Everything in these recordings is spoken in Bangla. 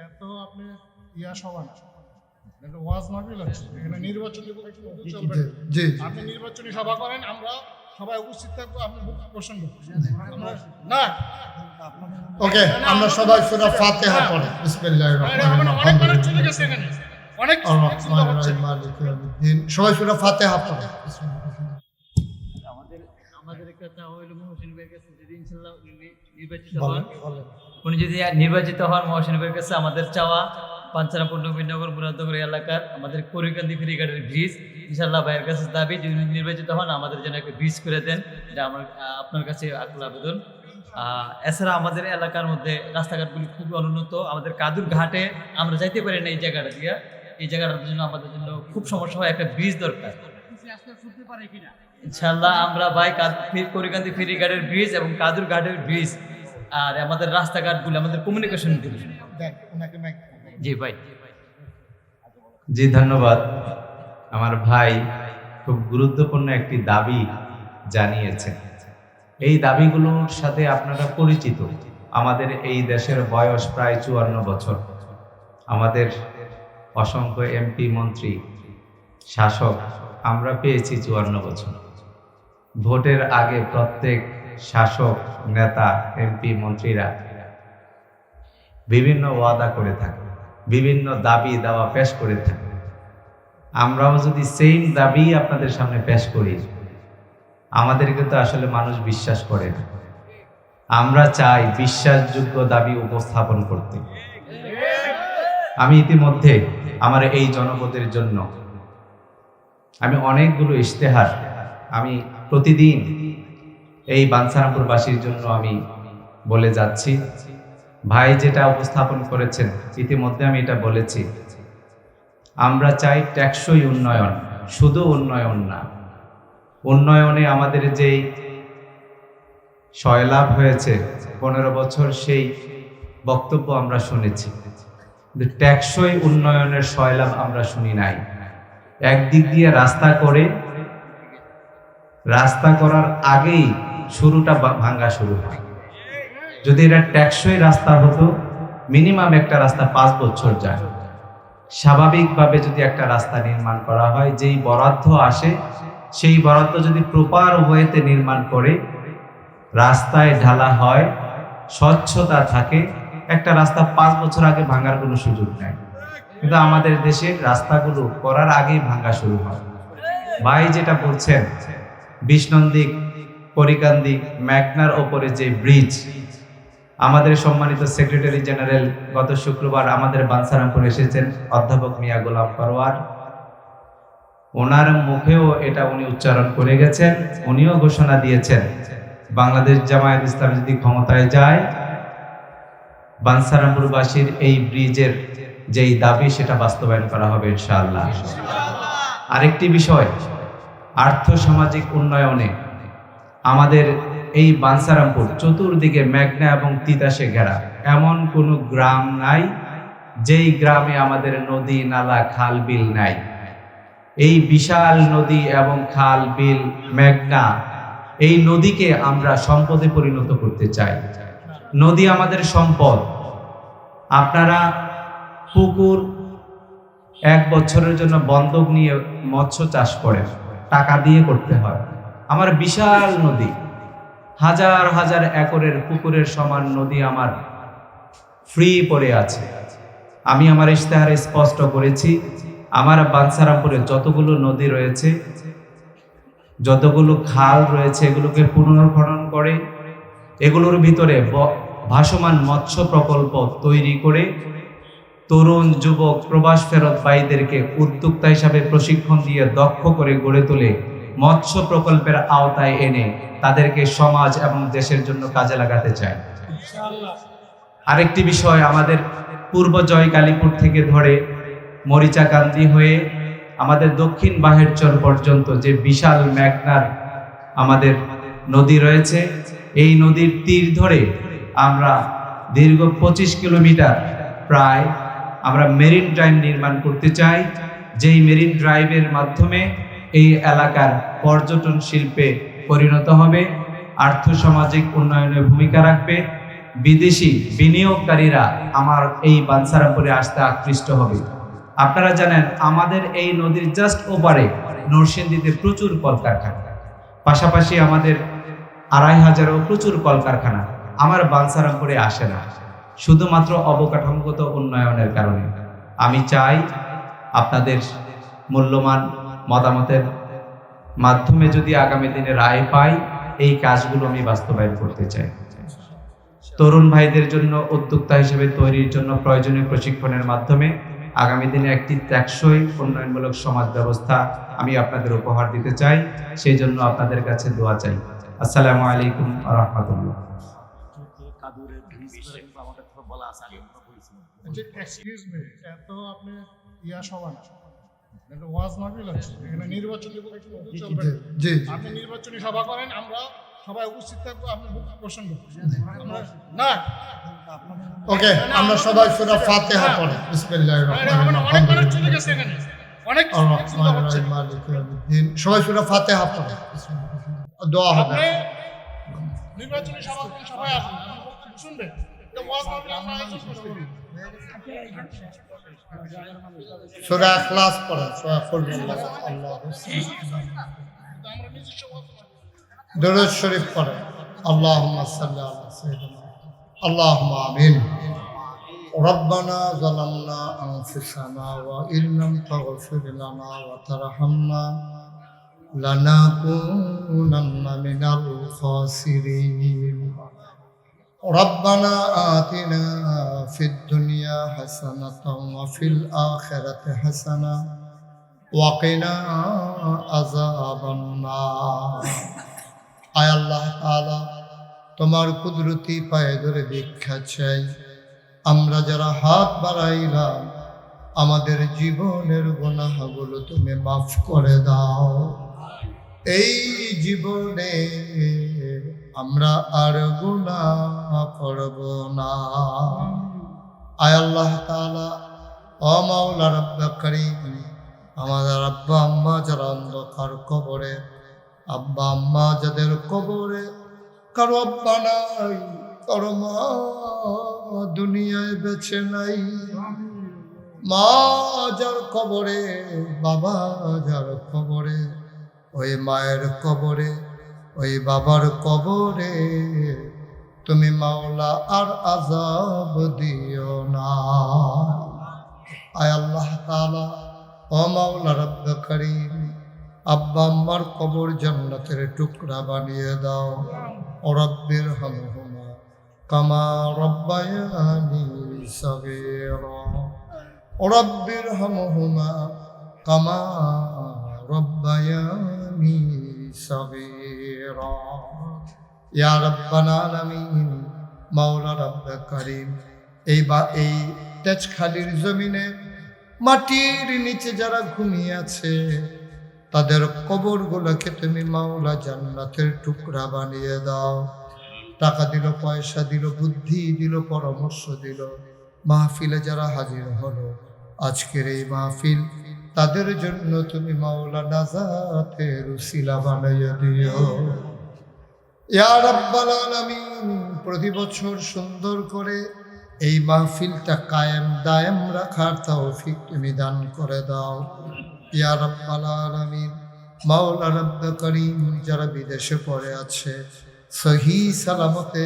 এত আপনি সভা না, এটা ওয়াজ মাহফিল হচ্ছে, এখানে নির্বাচনী চলবে। জি আপনি নির্বাচনী সভা করেন, আমরা সবাই উপস্থিত থাকবো, আপনি কোশ্চেন না। ওকে, আমরা সবাই সূরা ফাতিহা পড়ি। বিসমিল্লাহির রহমানির রহিম। অনেক মানুষ চলে গেছে এখানে, অনেক আর-রহমানির রহিম, মালিকি ইয়াউমিদ্দিন। সবাই সূরা ফাতিহা পড়ি। আমাদের একটা চাওয়া হইল মহসিন ভাইয়ের কাছে, যদি ইনশাআল্লাহ নির্বাচিত হন, বলেন। উনি যদি নির্বাচিত হন, মহসিন ভাইয়ের কাছে আমাদের চাওয়া পাঞ্চারামপুর নবীনগর মুরাদনগর এলাকার আমাদের করিকান্দি ফেরিঘাটের ব্রিজ, ইনশাআল্লাহ ভাইয়ের কাছে দাবি, যদি উনি নির্বাচিত হন আমাদের জন্য একটা ব্রিজ করে দেন। এটা আমার আপনার কাছে আকুল আবেদন। এছাড়া আমাদের এলাকার মধ্যে রাস্তাঘাটগুলি খুবই অনুন্নত। আমাদের কাদুর ঘাটে আমরা যাইতে পারি না এই জায়গাটা দিয়ে। এই জায়গাটার জন্য আমাদের জন্য খুব সমস্যা হয়, একটা ব্রিজ দরকার। ইনশাআল্লাহ আমরা ভাই করিকান্দি ফেরিঘাটের ব্রিজ এবং কাদুর ঘাটের ব্রিজ আর আমাদের রাস্তাঘাটগুলো, আমাদের কমিউনিকেশনগুলো। জি ভাই। জি ধন্যবাদ। আমার ভাই খুব গুরুত্বপূর্ণ একটি দাবি জানিয়েছেন। এই দাবিগুলোর সাথে আপনারা পরিচিত। আমাদের এই দেশের বয়স প্রায় 54 বছর। আমাদের অসংখ্য এমপি, মন্ত্রী, শাসক আমরা পেয়েছি 54 বছর। ভোটের আগে প্রত্যেক শাসক, নেতা, এমপি, মন্ত্রীরা বিভিন্ন ওয়াদা করে থাকে, বিভিন্ন দাবি দাওয়া পেশ করে থাকে। আমরাও যদি সেম দাবি আপনাদের সামনে পেশ করি, আমাদেরকে তো আসলে মানুষ বিশ্বাস করে না। আমরা চাই বিশ্বাসযোগ্য দাবি উপস্থাপন করতে। আমি ইতিমধ্যে আমার এই জনপদের জন্য আমি অনেকগুলো ইশতেহার আমি প্রতিদিন এই বাঞ্ছারামপুরবাসীর জন্য আমি বলে যাচ্ছি। ভাই যেটা উপস্থাপন করেছেন, ইতিমধ্যে আমি এটা বলেছি। আমরা চাই টেকসই উন্নয়ন, শুধু উন্নয়ন না। উন্নয়নে আমাদের যেই সয়লাভ হয়েছে 15 বছর, সেই বক্তব্য আমরা শুনেছি, কিন্তু টেকসই উন্নয়নের সয়লাভ আমরা শুনি নাই। একদিক দিয়ে রাস্তা করার আগেই শুরুটা ভাঙ্গা শুরু হয়। যদি এটা টেকসই রাস্তা হতো, মিনিমাম একটা রাস্তা 5 বছর যায়। স্বাভাবিকভাবে যদি একটা রাস্তা নির্মাণ করা হয়, যেই বরাদ্দ আসে সেই বরাদ্দ যদি প্রপার ওয়েতে নির্মাণ করে, রাস্তায় ঢালা হয়, স্বচ্ছতা থাকে, একটা রাস্তা 5 বছর আগে ভাঙার কোনো সুযোগ নেই। কিন্তু আমাদের দেশের রাস্তাগুলো করার আগেই ভাঙা শুরু হয়। ভাই যেটা বলছেন, 20 নন্দী করিকান্দি মেঘনার ওপরে যে ব্রিজ, আমাদের সম্মানিত সেক্রেটারি জেনারেল গত শুক্রবার আমাদের বাঞ্ছারামপুর এসেছেন, অধ্যাপক মিয়া গোলাম পরোয়ার। ওনার মুখেও এটা উনি উচ্চারণ করে গেছেন, উনিও ঘোষণা দিয়েছেন, বাংলাদেশ জামায়াত ইসলামী যদি ক্ষমতায় যায়, বাঞ্ছারামপুরবাসীর এই ব্রিজের যেই দাবি সেটা বাস্তবায়ন করা হবে ইনশাআল্লাহ। আরেকটি বিষয়, আর্থসামাজিক উন্নয়নে আমাদের এই বাঞ্ছারামপুর চতুর্দিকে মেঘনা এবং তিতাসে ঘেরা। এমন কোনো গ্রাম নাই যেই গ্রামে আমাদের নদী, নালা, খাল, বিল নাই। এই বিশাল নদী এবং খাল, বিল, মেঘনা, এই নদীকে আমরা সম্পদে পরিণত করতে চাই। নদী আমাদের সম্পদ। আপনারা পুকুর 1 বছরের জন্য বন্ধক নিয়ে মৎস্য চাষ করেন, টাকা দিয়ে করতে হয়। আমার বিশাল নদী, হাজার হাজার একরের পুকুরের সমান নদী আমার ফ্রি পড়ে আছে। আমি আমার ইশতেহারে স্পষ্ট করেছি, আমার বাঞ্ছারামপুরে যতগুলো নদী রয়েছে, যতগুলো খাল রয়েছে, এগুলোকে পুনর্খনন করে এগুলোর ভিতরে ভাসমান মৎস্য প্রকল্প তৈরি করে তরুণ, যুবক, প্রবাস ফেরত ভাইদেরকে উদ্যোক্তা হিসাবে প্রশিক্ষণ দিয়ে দক্ষ করে গড়ে তুলে মৎস্য প্রকল্পের আওতায় এনে তাদেরকে সমাজ এবং দেশের জন্য কাজে লাগাতে চাই। আরেকটি বিষয়, আমাদের পূর্ব জয়কালীপুর থেকে ধরে মরিচাকান্দি হয়ে আমাদের দক্ষিণ বাহেরচর পর্যন্ত যে বিশাল মেঘনার আমাদের নদী রয়েছে, এই নদীর তীর ধরে আমরা দীর্ঘ 25 কিলোমিটার প্রায় আমরা মেরিন ড্রাইভ নির্মাণ করতে চাই, যেই মেরিন ড্রাইভের মাধ্যমে এই এলাকার পর্যটন শিল্পে পরিণত হবে, আর্থসামাজিক উন্নয়নে ভূমিকা রাখবে বিদেশি বিনিয়োগকারীরা আমার এই বাঞ্ছারামপুরে আসতে আকৃষ্ট হবে। আপনারা জানেন আমাদের এই নদীর জাস্ট ওপারে নরসিংদীতে প্রচুর কলকারখানা, পাশাপাশি আমাদের 2500 প্রচুর কলকারখানা আমার বাঞ্ছারামপুরে আসে না, শুধুমাত্র অবকাঠামোগত উন্নয়নের কারণে। আমি চাই আপনাদের মূল্যবান মতামতের মাধ্যমে যদি আগামী দিনে রায় পাই, এই কাজগুলো আমি বাস্তবায়ন করতে চাই। তরুণ ভাইদের জন্য উদ্যোক্তা হিসেবে তৈরির জন্য প্রয়োজনীয় প্রশিক্ষণের মাধ্যমে আগামী দিনে একটি টেকসই উন্নয়নমূলক সমাজ ব্যবস্থা আমি আপনাদের উপহার দিতে চাই। সেই জন্য আপনাদের কাছে দোয়া চাই। আসসালামু আলাইকুম ওয়া রাহমাতুল্লাহ। এক্সকিউজ মি, এত আপনি সভা না, এটা ওয়াজ মাহফিল হচ্ছে, এখানে নির্বাচনী বক্তব্য চলবে না। জি আপনি নির্বাচনী সভা করেন, আমরা সবাই উপস্থিত থাকবো, আপনি প্রশ্ন না। ওকে, আমরা সবাই সূরা ফাতিহা পড়ি। বিসমিল্লাহির রহমানির অনেক মানুষ রহিম। চলে গেছে এখানে, অনেক আর-রহমানির রহিম, মালিকি ইয়াউমিদ্দিন। সবাই সূরা ফাতিহা পড়ে, দোয়া হবে। আপনি নির্বাচনী সভা করেন, সবাই আসবেন, আপনি শুনবেন। এটা ওয়াজ মাহফিল আমরা আয়োজন করছি। সূরা ইখলাস পড়ে, সূরা কুল হুয়াল্লাহু আল্লাহু আমরা নিজস্ব ওয়াজ দরুদ শরীফ পড়ে। আল্লাহুম্মা সাল্লি আলা সাইয়্যিদিনা, আল্লাহুম্মা আমিন। রব্বানা যালামনা আনফুসানা ওয়া ইল্লাম তাগফির লানা ওয়া তারহামনা লানাকুনান্না মিনাল খাসিরিন। ربنا آتنا في الدنيا حسنة وفي الآخرة حسنة وقنا عذاب النار। আয় আল্লাহ তাআলা, তোমার কুদরতি পায়ে ধরে ভিক্ষা চাই, আমরা যারা হাত বাড়াইলাম আমাদের জীবনের গুনাহগুলো তুমি মাফ করে দাও। এই জীবনে আমরা আর গুনাহ করব না। আয় আল্লাহ তাআলা, ও মাওলা রব্বে করিম, আমাদের আব্বা আম্মা যারা অন্ধকার কবরে, আব্বা আম্মা যাদের কবরে, কারো আব্বা নাই, কারো মা দুনিয়ায় বেঁচে নাই, মা যার কবরে, বাবা যার কবরে, ওই মায়ের কবরে, ওই বাবার কবরে তুমি মাওলা আর আযাব দিও না। আয় আল্লাহ তাআলা, ও মাওলা রব্বে করিম, আব্বা আম্মার কবর জান্নাতের টুকরা বানিয়ে দাও। ও রব্বির হামহুমা কামা রব্বায়ানি সগীরা, ও রব্বির হামহুমা কামা রব্বায়ানি সগীরা। ইয়া রাব্বাল আলামিন, মাওলা রব্বে করিম, এই তেজখালির জমিনে মাটির নিচে যারা ঘুমিয়ে আছে তাদের কবরগুলোকে তুমি মাওলা জান্নাতের টুকরা বানিয়ে দাও। টাকা দিল, পয়সা দিল, বুদ্ধি দিল, পরামর্শ দিল, মাহফিলে যারা হাজির হলো আজকের এই মাহফিল, তাদের জন্য তুমি মাওলা নাজাতের উসিলা বানাইয়া দিও। ইয়া রাব্বাল আলামিন, প্রতি বছর সুন্দর করে এই মাহফিলটা কায়েম দায়েম রাখার তৌফিক তুমি দান করে দাও। ইয়া রাব্বাল আলামিন, মাওলা রব্বে করিম, যারা বিদেশে পড়ে আছে সহি সালামতে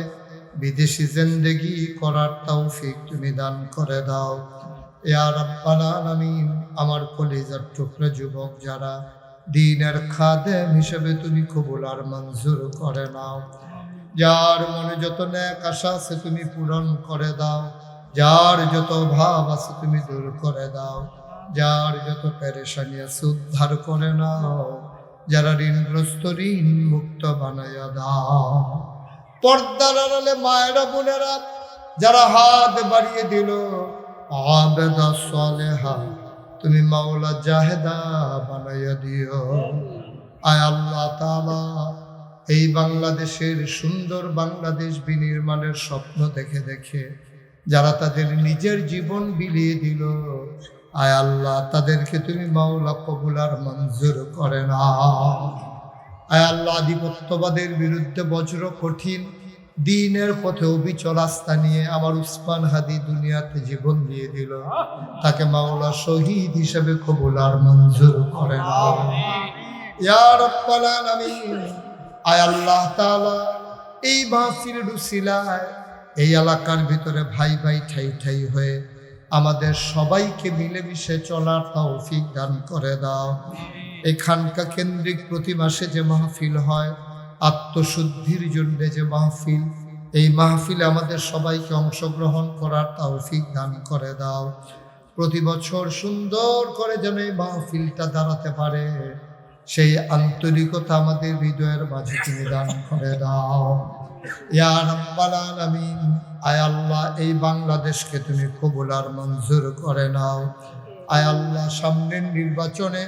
বিদেশি জিন্দেগি করার তৌফিক তুমি দান করে দাও। ইয়া রাব্বাল আলামিন, আমার কলিজার টুকরা যুবক যারা দ্বীনের খাদেম হিসেবে তুমি কবুল আর মঞ্জুর করে নাও। যার মনে যত নেক আশা আছে তুমি পূরণ করে দাও, যার যত ভাব আছে তুমি দূর করে দাও, যার যত পেরেশানি আছে উদ্ধার করে নাও, যারা ঋণগ্রস্ত ঋণ মুক্ত বানাইয়া দাও। পর্দার আড়ালে মায়েরা বোনেরা যারা হাত বাড়িয়ে দিল, আবেদা সালেহা তুমি মাওলা জাহেদা বানাইয়া দিও। আয় আল্লাহ তাআলা, এই বাংলাদেশের সুন্দর বাংলাদেশ বিনির্মাণের স্বপ্ন দেখে দেখে যারা তাদের নিজের জীবন বিলিয়ে দিল, আয় আল্লাহ তাদেরকে তুমি মাওলা কবুল আর মঞ্জুর করে নাও। আয় আল্লাহ, আধিপত্যবাদের বিরুদ্ধে বজ্র কঠিন দিনের পথে অবিচল আস্থা নিয়ে আমার উসমান হাদি দুনিয়াতে জীবন দিয়ে দিল, তাকে মাওলা শহীদ হিসেবে কবুল আর মঞ্জুর করে নাও ইয়া রাব্বাল আলামিন। আয় আল্লাহ তাআলা, এই মাহফিলের উসিলায় এই এলাকার ভিতরে ভাই ভাই ঠাই ঠাই হয়ে আমাদের সবাইকে মিলেমিশে চলার তৌফিক দান করে দাও। এই খানকা কেন্দ্রিক প্রতি মাসে যে মাহফিল হয়, আত্মশুদ্ধির জন্য যে মাহফিল, এই মাহফিলে আমাদের সবাইকে অংশগ্রহণ করার তৌফিক দান করে দাও। প্রতি বছর সুন্দর করে যেন এই মাহফিলটা দাঁড়াতে পারে, সেই আন্তরিকতা আমাদের হৃদয়ের মাঝে তুমি দান করে দাও ইয়া রাব্বাল আলামিন। আয় আল্লাহ, এই বাংলাদেশকে তুমি কবুল আর মঞ্জুর করে নাও। আয় আল্লাহ, সামনের নির্বাচনে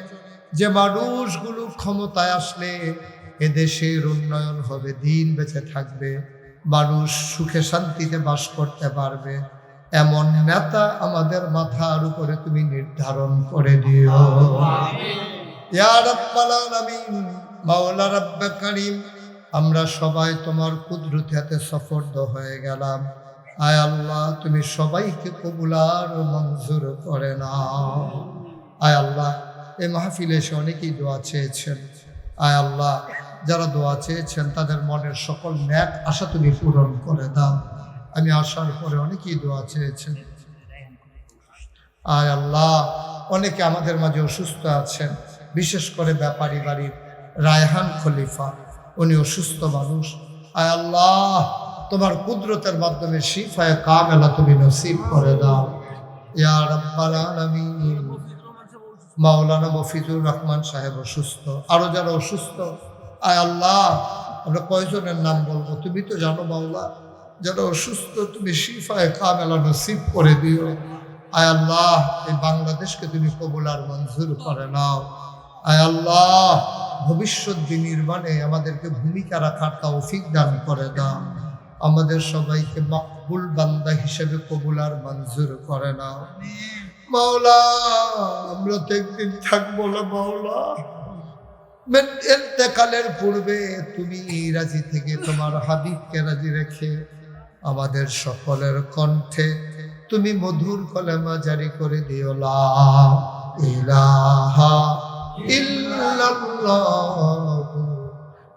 যে মানুষগুলো ক্ষমতায় আসলে এদেশের উন্নয়ন হবে, দিন বেঁচে থাকবে, মানুষ সুখে শান্তিতে বাস করতে পারবে, এমন নেতা আমাদের মাথার উপরে তুমি নির্ধারণ করে দিও ইয়া রাব্বাল আলামিন। মাওলা রাব্বে কারীম, আমরা সবাই তোমার কুদরতি হাতে সফরদ হয়ে গেলাম। আয় আল্লাহ, তুমি সবাইকে কবুল আর মঞ্জুর করে নাও। আয় আল্লাহ, এই মাহফিলে এসে অনেকেই দোয়া চেয়েছেন। আয় আল্লাহ, যারা দোয়া চেয়েছেন তাদের মনের সকল ন্যাক আশা তুমি পূরণ করে দাও। আমি আসার পরে অনেকেই দোয়া চেয়েছেন। আয় আল্লাহ, অনেকে আমাদের মাঝে অসুস্থ আছেন, বিশেষ করে ব্যাপারী বাড়ির রায়হান খলিফা, উনি অসুস্থ মানুষ। আয় আল্লাহ, তোমার কুদরতের মাধ্যমে শিফায়ে কামেলা তুমি নসিব করে দাও ইয়া রাব্বাল আলামিন। মাওলানা মফিজুর রহমান সাহেব অসুস্থ, আরো যারা অসুস্থ, আয় আল্লাহ, আমরা কয়জনের নাম বলবো তুমি তো জানো মাওলা। যারা অসুস্থ তুমি শিফায়ে কামেলা নসিব করে দিও। আয় আল্লাহ, এই বাংলাদেশকে তুমি কবুল আর মঞ্জুর করে নাও। আয় আল্লাহ, ভবিষ্যৎ বিনির্মাণে আমাদেরকে ভূমিকা রাখার তৌফিক দান করে দাও। আমাদের সবাইকে মকবুল বান্দা হিসেবে কবুল আর মঞ্জুর করে নাও মাওলা। আমরা তো একদিন থাকবো না মাওলা, ইন্তেকালের পূর্বে তুমি রাজি থেকে তোমার হাবিবকে রাজি রেখে আমাদের সকলের কণ্ঠে তুমি মধুর কলেমা জারি করে দিও লা ইলাহা ইল্লাল্লাহু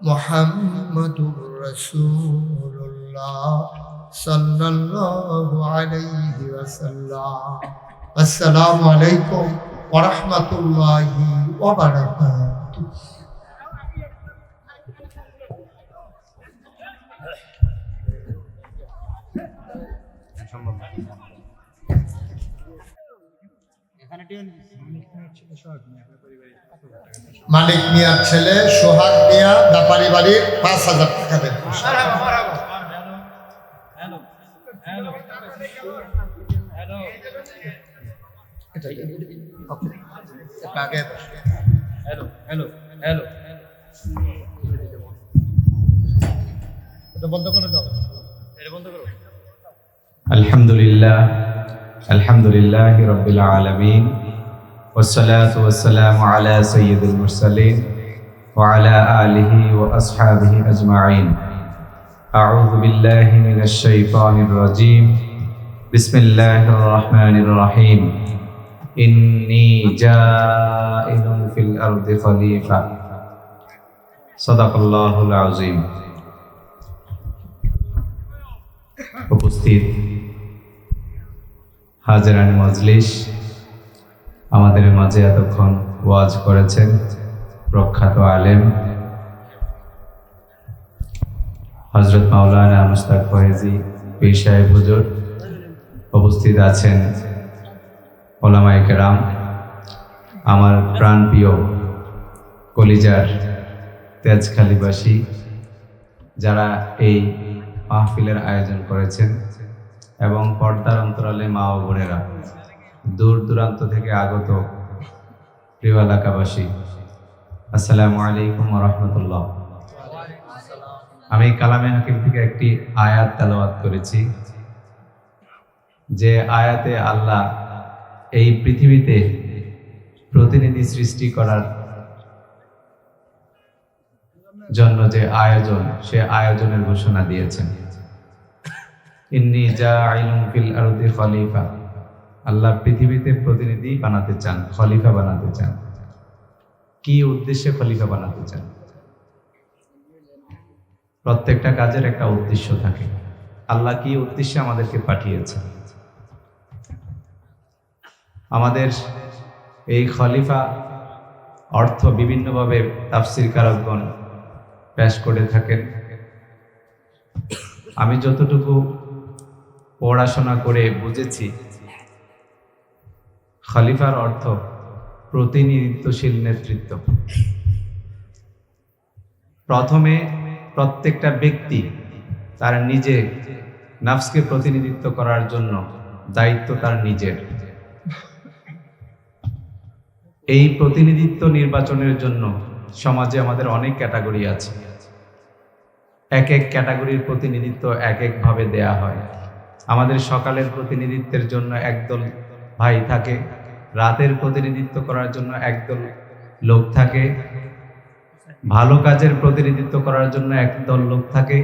মুহাম্মাদুর রাসূলুল্লাহ সাল্লাল্লাহু আলাইহি ওয়াসাল্লাম। আসসালামু আলাইকুম ওয়া রাহমাতুল্লাহি ওয়া বারাকাতুহু। মালিক মিয়ার ছেলে সোহাগ মিয়া ব্যাপারী বাড়ির ৫,০০০ টাকা দেন। বন্ধ করে দাও, বন্ধ করো। আলহামদুলিল্লাহ, আলহামদুলিল্লাহি রাব্বিল আলামিন, ওয়াসসালাতু ওয়াসসালামু আলা সাইয়্যিদিল মুরসালিন ওয়া আলা আলিহি ওয়া আসহাবিহি আজমাইন। আউযু বিল্লাহি মিনাশ শাইতানির রাজীম। বিসমিল্লাহির রহমানির রহিম। ইন্নী জাইলুন ফিল আরদি খলিফা। সাদাকাল্লাহুল আযীম। উপস্থিত হাজিরান মজলিস, আমাদের মাঝে এতক্ষণ ওয়াজ করেছেন প্রখ্যাত আলেম হযরত মাওলানা মুশতাক ফয়েজী পীর সাহেব হুজুর। উপস্থিত আছেন ওলামায়ে কেরাম, আমার প্রাণপ্রিয় কলিজার তেজখালীবাসী যারা এই মাহফিলের আয়োজন করেছেন, এবং পর্দার অন্তরালে মা ও বোনেরা, দূর দূরান্ত থেকে আগত প্রিয় এলাকাবাসী, আসসালামু আলাইকুম ওয়া রাহমাতুল্লাহ। আমি কালামে হাকিম থেকে একটি আয়াত তেলাওয়াত করেছি, যে আয়াতে আল্লাহ এই পৃথিবীতে প্রতিনিধি সৃষ্টি করার জন্য যে আয়োজন, সে আয়োজনের ঘোষণা দিয়েছেন। ইন্নী জাইলুন ফিল আরদি খলিফা, আল্লাহ পৃথিবীতে প্রতিনিধি বানাতে চান, খলিফা বানাতে চান। কি উদ্দেশ্যে খলিফা বানাতে চান? প্রত্যেকটা কাজের একটা উদ্দেশ্য থাকে। আল্লাহ কি উদ্দেশ্যে আমাদেরকে পাঠিয়েছেন? আমাদের এই খলিফা অর্থ বিভিন্নভাবে তাফসীরকারগণ পেশ করে থাকেন। আমি যতটুকু পড়াশোনা করে বুঝেছি, খলিফার অর্থ প্রতিনিধিত্বশীল নেতৃত্ব। প্রথমে প্রত্যেকটা ব্যক্তি তার নিজে নফসকে প্রতিনিধিত্ব করার জন্য দায়িত্ব তার নিজের। এই প্রতিনিধিত্ব নির্বাচনের জন্য সমাজে আমাদের অনেক ক্যাটাগরি আছে। এক এক ক্যাটাগরির প্রতিনিধিত্ব এক একভাবে দেয়া হয়। আমাদের সকালের প্রতিনিধিত্বের জন্য একদল ভাই থাকে, রাতের প্রতিনিধিত্ব করার জন্য একদল লোক থাকে, ভালো কাজের প্রতিনিধিত্ব করার জন্য একদল লোক থাকে,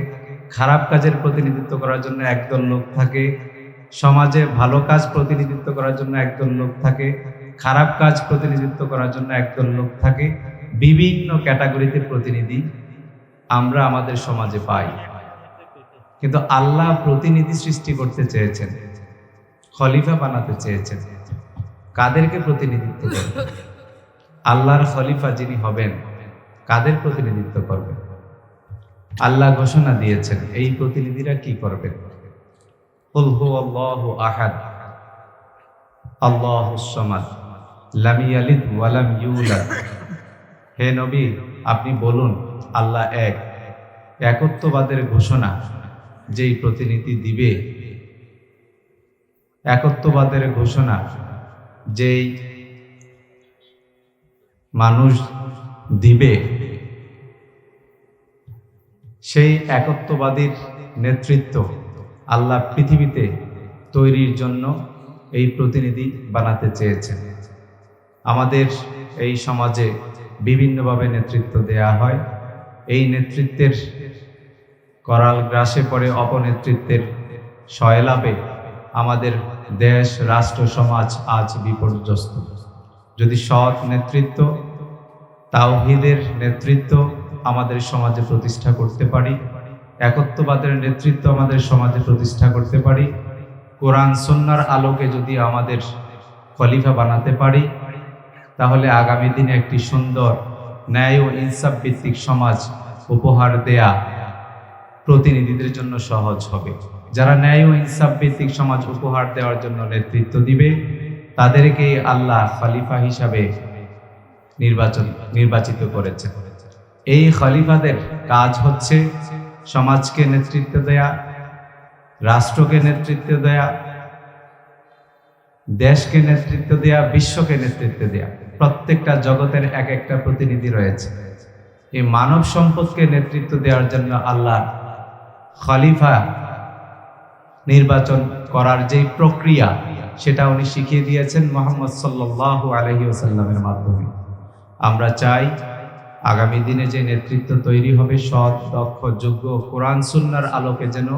খারাপ কাজের প্রতিনিধিত্ব করার জন্য একদল লোক থাকে, সমাজে ভালো কাজ প্রতিনিধিত্ব করার জন্য একদল লোক থাকে, খারাপ কাজ প্রতিনিধিত্ব করার জন্য একদল লোক থাকে। বিভিন্ন ক্যাটাগরিতে প্রতিনিধি আমরা আমাদের সমাজে পাই। কিন্তু আল্লাহ প্রতিনিধি সৃষ্টি করতে চেয়েছেন, খলিফা বানাতে চেয়েছেন। কাদেরকে প্রতিনিধিত্ব করবেন? আল্লাহর খলিফা যিনি হবেন কাদের প্রতিনিধিত্ব করবেন? আল্লাহ ঘোষণা দিয়েছেন এই প্রতিনিধিরা কি করবেন। কুল হুয়াল্লাহু আহাদ আল্লাহুস সামাদ লাম ইয়ালিদ ওয়া লাম ইউলাদ। হে নবী, আপনি বলুন আল্লাহ এক। একত্ববাদের ঘোষণা যেই প্রতিনিধি দিবে, একত্ববাদের ঘোষণা যেই মানুষ দিবে, সেই একত্ববাদীর নেতৃত্ব আল্লাহ পৃথিবীতে তৈরির জন্য এই প্রতিনিধি বানাতে চেয়েছেন। আমাদের এই সমাজে বিভিন্নভাবে নেতৃত্ব দেয়া হয়। এই নেতৃত্বের করাল গ্রাসে পড়ে অপনেতৃত্বের সয়লাভে আমাদের দেশ, রাষ্ট্র, সমাজ আজ বিপর্যস্ত। যদি সৎ নেতৃত্ব, তাওহীদের নেতৃত্ব আমাদের সমাজে প্রতিষ্ঠা করতে পারি, একত্ববাদের নেতৃত্ব আমাদের সমাজে প্রতিষ্ঠা করতে পারি, কোরআন সুন্নাহর আলোকে যদি আমাদের খলিফা বানাতে পারি, তাহলে আগামী দিনে একটি সুন্দর ন্যায় ও ইনসাফ ভিত্তিক সমাজ উপহার দেয়া প্রতিনিধিদের জন্য সহজ হবে। যারা ন্যায় ও ইনসাফ ভিত্তিক সমাজ উপহার দেওয়ার জন্য নেতৃত্ব দিবে, তাদেরকে আল্লাহ খলিফা হিসাবে নির্বাচিত করেছেন। এই খলিফাদের কাজ হচ্ছে সমাজকে নেতৃত্ব দেয়া, রাষ্ট্রকে নেতৃত্ব দেয়া, দেশকে নেতৃত্ব দেয়া, বিশ্বকে নেতৃত্ব দেয়া। প্রত্যেকটা জগতের এক একটা প্রতিনিধি রয়েছে। এই মানব সম্পদকে নেতৃত্ব দেওয়ার জন্য আল্লাহ খলিফা নির্বাচন করার যে প্রক্রিয়া, সেটা উনি শিখিয়ে দিয়েছেন মুহাম্মদ সাল্লাল্লাহু আলাইহি ওয়াসাল্লামের মাধ্যমে। আমরা চাই আগামী দিনে যে নেতৃত্ব তৈরি হবে সৎ, দক্ষ, যোগ্য, কোরআন সুন্নাহর আলোকে, যেন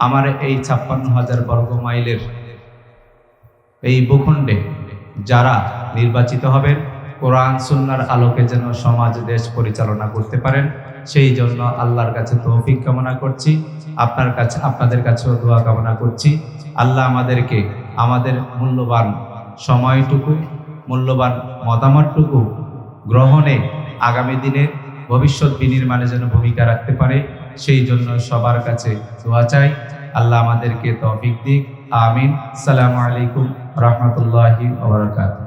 আমার এই 56,000 বর্গ মাইলের এই ভূখণ্ডে যারা নির্বাচিত হবেন, কোরআন সুন্নাহর আলোকে যেন সমাজ, দেশ পরিচালনা করতে পারেন। সেই জন্য আল্লাহর কাছে তৌফিক কামনা করছি, আপনাদের কাছেও দোয়া কামনা করছি। আল্লাহ আমাদেরকে আমাদের মূল্যবান সময়টুকু, মূল্যবান মতামতটুকু গ্রহণে আগামী দিনে ভবিষ্যৎ বিনির্মাণে যেন ভূমিকা রাখতে পারে, সেই জন্য সবার কাছে দোয়া চাই। আল্লাহ আমাদেরকে তৌফিক দিক। আমিন। আসসালামু আলাইকুম রাহমাতুল্লাহি ওয়া বারাকাতুহু।